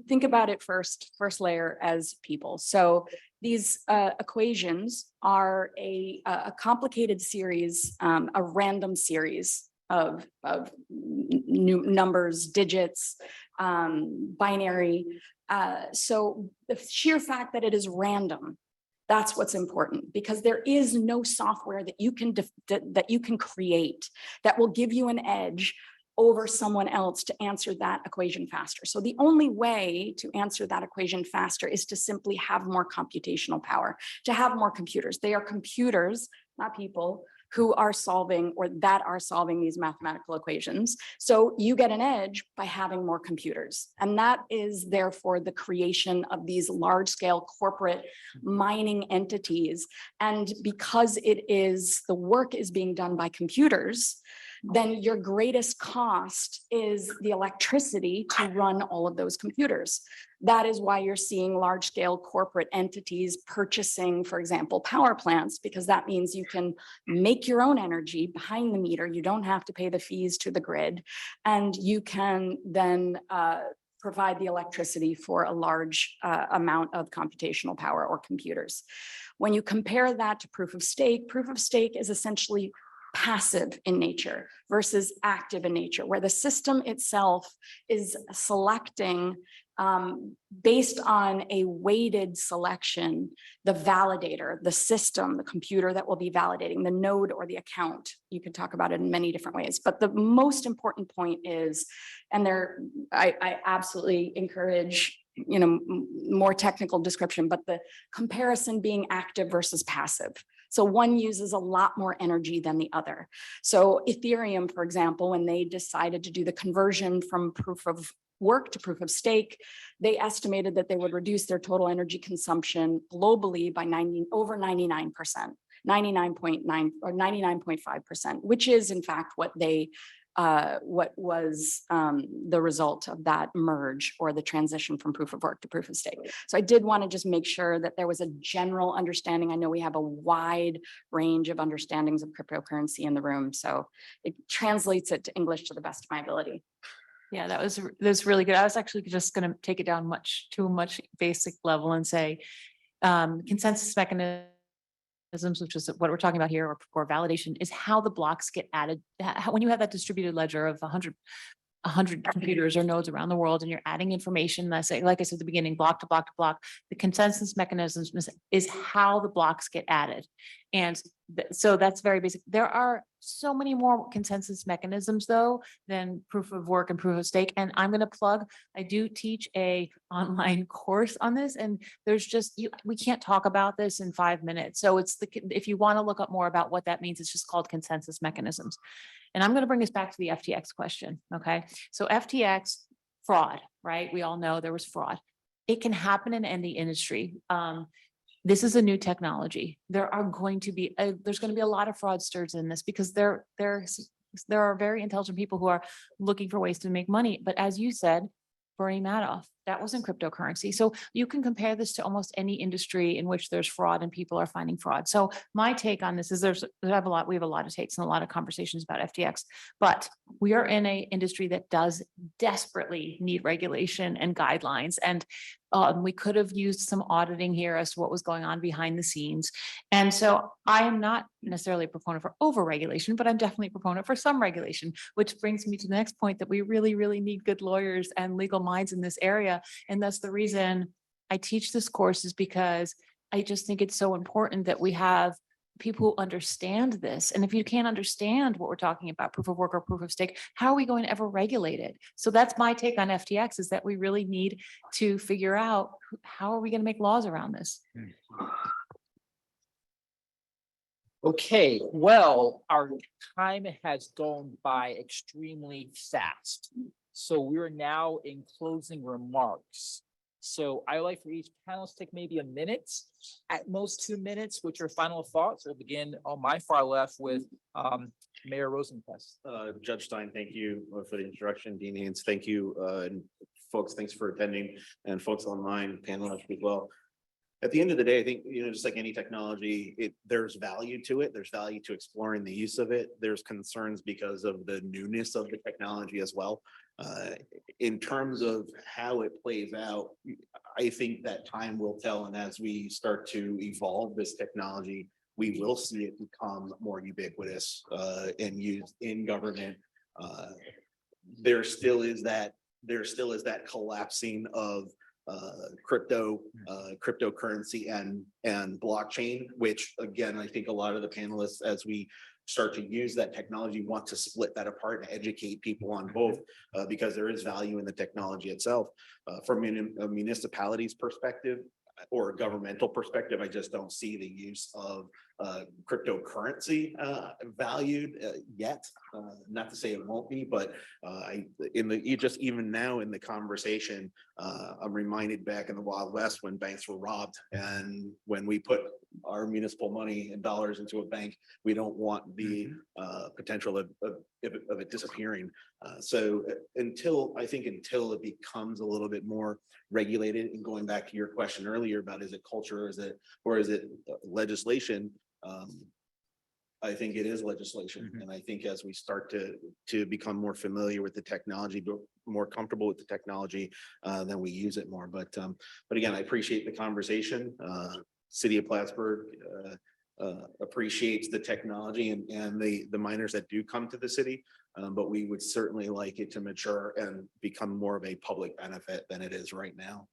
[SPEAKER 6] think about it first layer as people. So these equations are a complicated series, a random series of new numbers, digits, binary. So the sheer fact that it is random, that's what's important, because there is no software that you can create that will give you an edge over someone else to answer that equation faster. So the only way to answer that equation faster is to simply have more computational power, to have more computers. They are computers, not people, who are solving these mathematical equations. So you get an edge by having more computers. And that is therefore the creation of these large scale corporate mining entities. And because the work is being done by computers, then your greatest cost is the electricity to run all of those computers. That is why you're seeing large scale corporate entities purchasing, for example, power plants, because that means you can make your own energy behind the meter. You don't have to pay the fees to the grid, and you can then provide the electricity for a large amount of computational power or computers. When you compare that to proof of stake is essentially passive in nature versus active in nature, where the system itself is selecting based on a weighted selection, the validator, the system, the computer that will be validating, the node or the account. You could talk about it in many different ways, but the most important point is, and I absolutely encourage, you know, more technical description, but the comparison being active versus passive. So one uses a lot more energy than the other. So Ethereum, for example, when they decided to do the conversion from proof of work to proof of stake, they estimated that they would reduce their total energy consumption globally by over 99%, 99.9 or 99.5%, which is in fact what was the result of that merge or the transition from proof of work to proof of stake. So I did want to just make sure that there was a general understanding. I know we have a wide range of understandings of cryptocurrency in the room, so it translates it to English to the best of my ability.
[SPEAKER 4] Yeah, that was really good. I was actually just going to take it down to a much basic level and say consensus mechanisms, which is what we're talking about here, or validation, is how the blocks get added. When you have that distributed ledger of 100 computers or nodes around the world, and you're adding information, like I said at the beginning, block to block to block, the consensus mechanisms is how the blocks get added. And so that's very basic. There are so many more consensus mechanisms though than proof of work and proof of stake. And I'm going to plug, I do teach a online course on this, and there's just, we can't talk about this in 5 minutes. So it's if you want to look up more about what that means, it's just called consensus mechanisms. And I'm going to bring us back to the FTX question. Okay. So FTX fraud, right? We all know there was fraud. It can happen in any industry. This is a new technology. There's going to be a lot of fraudsters in this because there are very intelligent people who are looking for ways to make money. But as you said, Bernie Madoff, that wasn't cryptocurrency. So you can compare this to almost any industry in which there's fraud and people are finding fraud. So my take on this is we have a lot of takes and a lot of conversations about FTX, but we are in an industry that does desperately need regulation and guidelines. And we could have used some auditing here as to what was going on behind the scenes. And so I am not necessarily a proponent for over-regulation, but I'm definitely a proponent for some regulation, which brings me to the next point, that we really, really need good lawyers and legal minds in this area. And that's the reason I teach this course, is because I just think it's so important that we have people who understand this. And if you can't understand what we're talking about, proof of work or proof of stake, how are we going to ever regulate it? So that's my take on FTX, is that we really need to figure out how are we going to make laws around this?
[SPEAKER 3] Okay, well, our time has gone by extremely fast. So we're now in closing remarks. So I would like for each panelist to take maybe a minute, at most 2 minutes, with your final thoughts. We'll begin on my far left with Mayor Rosenquest.
[SPEAKER 2] Judge Stein, thank you for the introduction. Dean Haynes, thank you. And folks, thanks for attending, and folks online, panelists as well. At the end of the day, I think, just like any technology, there's value to it. There's value to exploring the use of it. There's concerns because of the newness of the technology as well. In terms of how it plays out, I think that time will tell. And as we start to evolve this technology, we will see it become more ubiquitous and used in government. There still is that collapsing of cryptocurrency and blockchain, which again, I think a lot of the panelists, as we start to use that technology, want to split that apart and educate people on both, because there is value in the technology itself. From a municipality's perspective or a governmental perspective, I just don't see the use of cryptocurrency valued yet. Not to say it won't be, but just even now in the conversation, I'm reminded back in the Wild West when banks were robbed, and when we put our municipal money and dollars into a bank, we don't want the potential of it disappearing. So until it becomes a little bit more regulated, and going back to your question earlier about is it culture, or is it legislation? I think it is legislation. And I think as we start to become more familiar with the technology, but more comfortable with the technology, then we use it more. But again, I appreciate the conversation. City of Plattsburgh appreciates the technology and the miners that do come to the city. But we would certainly like it to mature and become more of a public benefit than it is right now.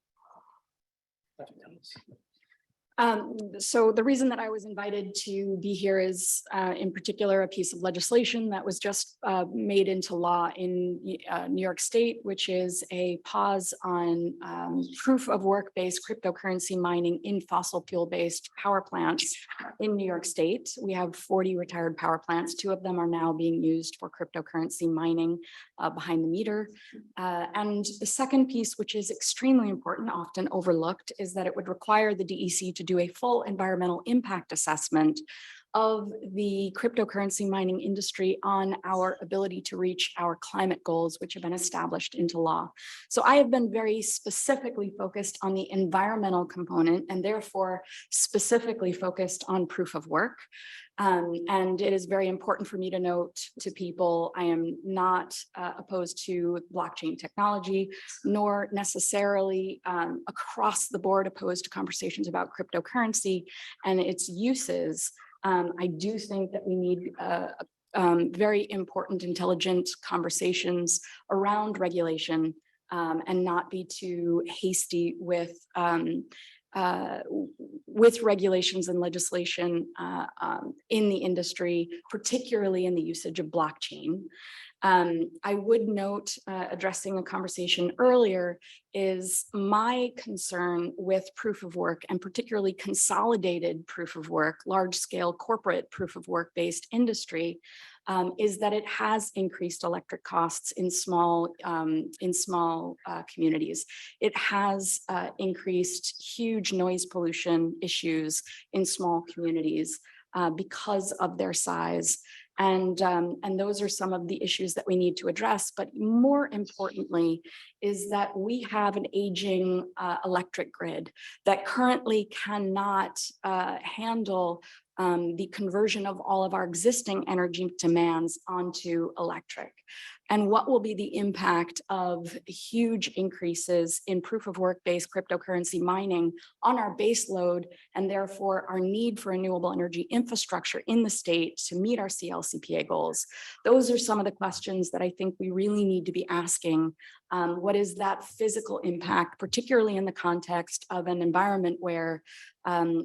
[SPEAKER 6] So the reason that I was invited to be here is in particular a piece of legislation that was just made into law in New York State, which is a pause on proof of work-based cryptocurrency mining in fossil fuel-based power plants in New York State. We have 40 retired power plants. 2 of them are now being used for cryptocurrency mining behind the meter. And the second piece, which is extremely important, often overlooked, is that it would require the DEC to do a full environmental impact assessment of the cryptocurrency mining industry on our ability to reach our climate goals, which have been established into law. So I have been very specifically focused on the environmental component, and therefore specifically focused on proof of work. And it is very important for me to note to people, I am not opposed to blockchain technology, nor necessarily across the board opposed to conversations about cryptocurrency and its uses. I do think that we need very important, intelligent conversations around regulation and not be too hasty with regulations and legislation in the industry, particularly in the usage of blockchain. I would note, addressing a conversation earlier, is my concern with proof of work, and particularly consolidated proof of work, large scale corporate proof of work based industry, is that it has increased electric costs in small communities. It has increased huge noise pollution issues in small communities because of their size. And those are some of the issues that we need to address. But more importantly, is that we have an aging electric grid that currently cannot handle the conversion of all of our existing energy demands onto electric. And what will be the impact of huge increases in proof of work-based cryptocurrency mining on our base load, and therefore our need for renewable energy infrastructure in the state to meet our CLCPA goals? Those are some of the questions that I think we really need to be asking. What is that physical impact, particularly in the context of an environment where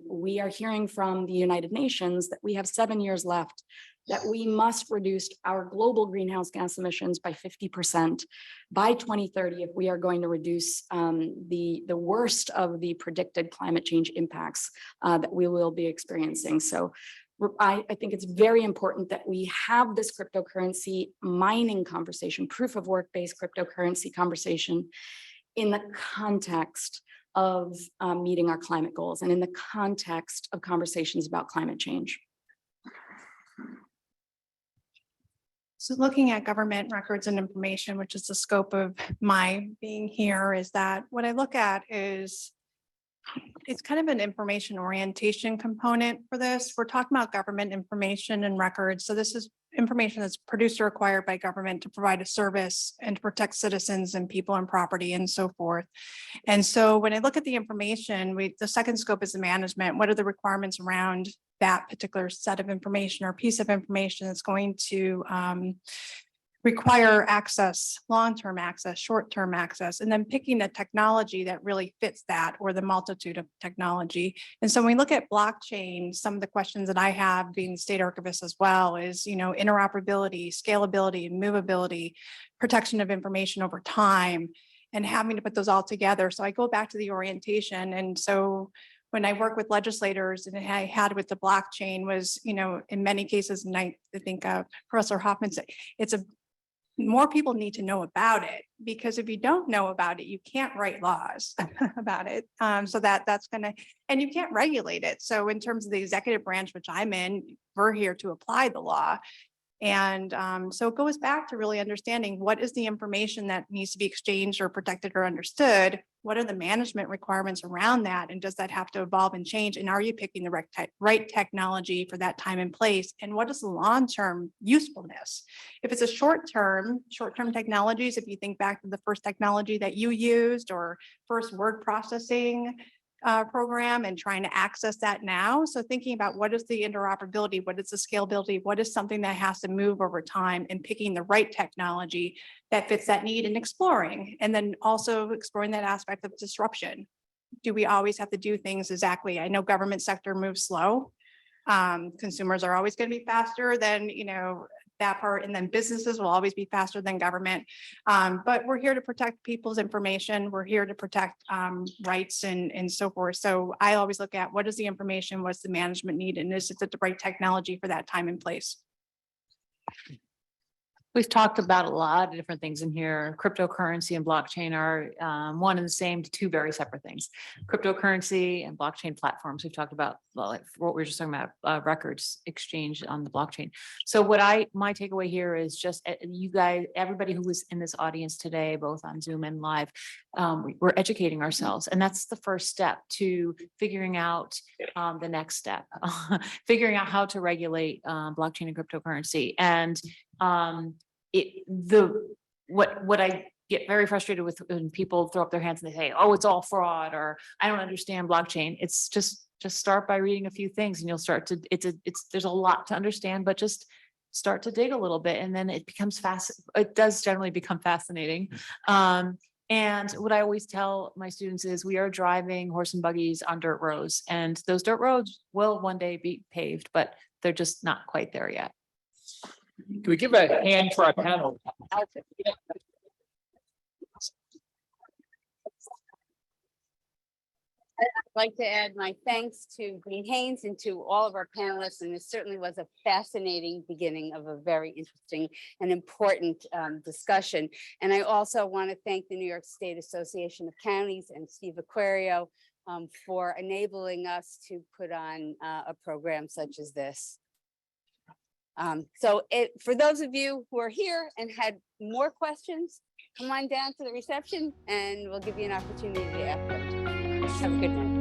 [SPEAKER 6] we are hearing from the United Nations that we have 7 years left, that we must reduce our global greenhouse gas emissions by 50% by 2030 if we are going to reduce the worst of the predicted climate change impacts that we will be experiencing. So I think it's very important that we have this cryptocurrency mining conversation, proof of work-based cryptocurrency conversation, in the context of meeting our climate goals and in the context of conversations about climate change.
[SPEAKER 5] So looking at government records and information, which is the scope of my being here, is that what I look at is it's kind of an information orientation component for this. We're talking about government information and records. So this is information that's produced or acquired by government to provide a service and to protect citizens and people and property and so forth. And so when I look at the information, the second scope is the management. What are the requirements around that particular set of information or piece of information that's going to require access, long-term access, short-term access, and then picking the technology that really fits that, or the multitude of technology. And so when we look at blockchain, some of the questions that I have being state archivist as well is, interoperability, scalability, and movability, protection of information over time, and having to put those all together. So I go back to the orientation. And so when I work with legislators and I had with the blockchain was, in many cases, and I think Professor Hoffman said, more people need to know about it, because if you don't know about it, you can't write laws about it. So that's and you can't regulate it. So in terms of the executive branch, which I'm in, we're here to apply the law. And so it goes back to really understanding what is the information that needs to be exchanged or protected or understood. What are the management requirements around that? And does that have to evolve and change? And are you picking the right technology for that time and place? And what is the long-term usefulness? If it's a short-term technologies, if you think back to the first technology that you used or first word processing program and trying to access that now. So thinking about what is the interoperability, what is the scalability, what is something that has to move over time, and picking the right technology that fits that need and exploring. And then also exploring that aspect of disruption. Do we always have to do things exactly? I know government sector moves slow. Consumers are always going to be faster than, that part, and then businesses will always be faster than government. But we're here to protect people's information. We're here to protect rights and so forth. So I always look at what is the information, what's the management need, and is it the right technology for that time and place?
[SPEAKER 4] We've talked about a lot of different things in here. Cryptocurrency and blockchain are one and the same to two very separate things. Cryptocurrency and blockchain platforms. We've talked about, well, like what we were just talking about, records exchange on the blockchain. So my takeaway here is just you guys, everybody who was in this audience today, both on Zoom and live, we're educating ourselves. And that's the first step to figuring out the next step, figuring out how to regulate blockchain and cryptocurrency. And what I get very frustrated with when people throw up their hands and they say, oh, it's all fraud, or I don't understand blockchain. It's just start by reading a few things and you'll start to, there's a lot to understand, but just start to dig a little bit and then it becomes it does generally become fascinating. And what I always tell my students is we are driving horse and buggies on dirt roads, and those dirt roads will one day be paved, but they're just not quite there yet.
[SPEAKER 3] Can we give a hand for our panel?
[SPEAKER 1] I'd like to add my thanks to Dean Haynes and to all of our panelists, and this certainly was a fascinating beginning of a very interesting and important discussion. And I also want to thank the New York State Association of Counties and Steve Aquario for enabling us to put on a program such as this. For those of you who are here and had more questions, come on down to the reception and we'll give you an opportunity to ask them. Have a good night.